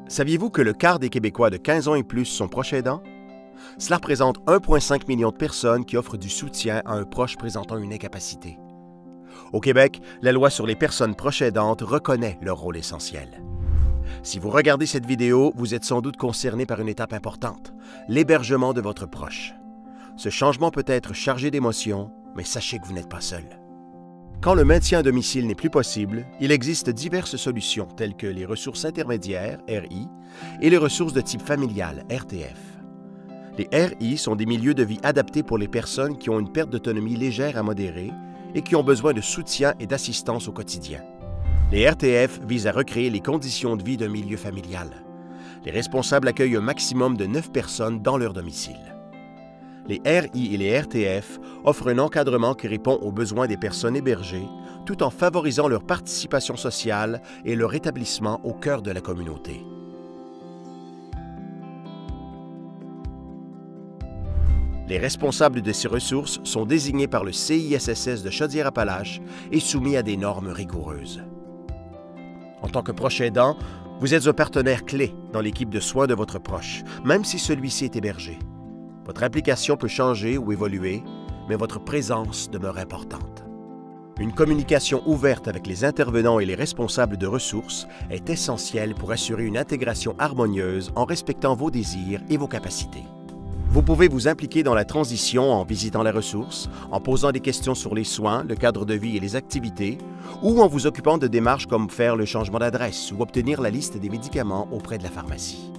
Saviez-vous que le quart des Québécois de 15 ans et plus sont proches aidants? Cela représente 1,5 million de personnes qui offrent du soutien à un proche présentant une incapacité. Au Québec, la loi sur les personnes proches aidantes reconnaît leur rôle essentiel. Si vous regardez cette vidéo, vous êtes sans doute concerné par une étape importante, l'hébergement de votre proche. Ce changement peut être chargé d'émotions, mais sachez que vous n'êtes pas seul. Quand le maintien à domicile n'est plus possible, il existe diverses solutions telles que les ressources intermédiaires, RI, et les ressources de type familial, RTF. Les RI sont des milieux de vie adaptés pour les personnes qui ont une perte d'autonomie légère à modérée et qui ont besoin de soutien et d'assistance au quotidien. Les RTF visent à recréer les conditions de vie d'un milieu familial. Les responsables accueillent un maximum de 9 personnes dans leur domicile. Les RI et les RTF offrent un encadrement qui répond aux besoins des personnes hébergées, tout en favorisant leur participation sociale et leur établissement au cœur de la communauté. Les responsables de ces ressources sont désignés par le CISSS de Chaudière-Appalaches et soumis à des normes rigoureuses. En tant que proche aidant, vous êtes un partenaire clé dans l'équipe de soins de votre proche, même si celui-ci est hébergé. Votre implication peut changer ou évoluer, mais votre présence demeure importante. Une communication ouverte avec les intervenants et les responsables de ressources est essentielle pour assurer une intégration harmonieuse en respectant vos désirs et vos capacités. Vous pouvez vous impliquer dans la transition en visitant la ressource, en posant des questions sur les soins, le cadre de vie et les activités, ou en vous occupant de démarches comme faire le changement d'adresse ou obtenir la liste des médicaments auprès de la pharmacie.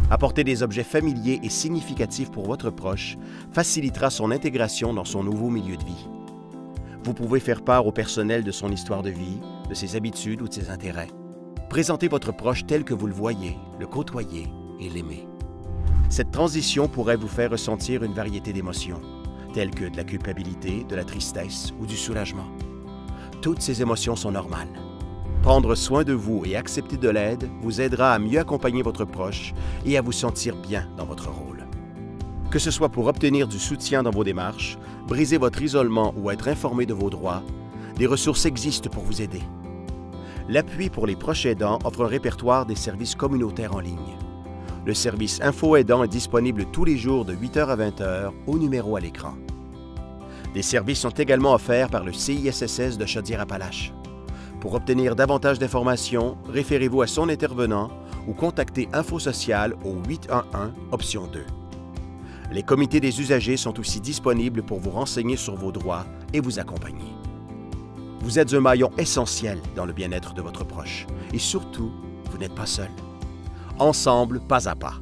Apporter des objets familiers et significatifs pour votre proche facilitera son intégration dans son nouveau milieu de vie. Vous pouvez faire part au personnel de son histoire de vie, de ses habitudes ou de ses intérêts. Présentez votre proche tel que vous le voyez, le côtoyer et l'aimer. Cette transition pourrait vous faire ressentir une variété d'émotions, telles que de la culpabilité, de la tristesse ou du soulagement. Toutes ces émotions sont normales. Prendre soin de vous et accepter de l'aide vous aidera à mieux accompagner votre proche et à vous sentir bien dans votre rôle. Que ce soit pour obtenir du soutien dans vos démarches, briser votre isolement ou être informé de vos droits, des ressources existent pour vous aider. L'Appui pour les proches aidants offre un répertoire des services communautaires en ligne. Le service Info Aidant est disponible tous les jours de 8h à 20h au numéro à l'écran. Des services sont également offerts par le CISSS de Chaudière-Appalaches. Pour obtenir davantage d'informations, référez-vous à son intervenant ou contactez Info Social au 811 option 2. Les comités des usagers sont aussi disponibles pour vous renseigner sur vos droits et vous accompagner. Vous êtes un maillon essentiel dans le bien-être de votre proche et surtout, vous n'êtes pas seul. Ensemble, pas à pas.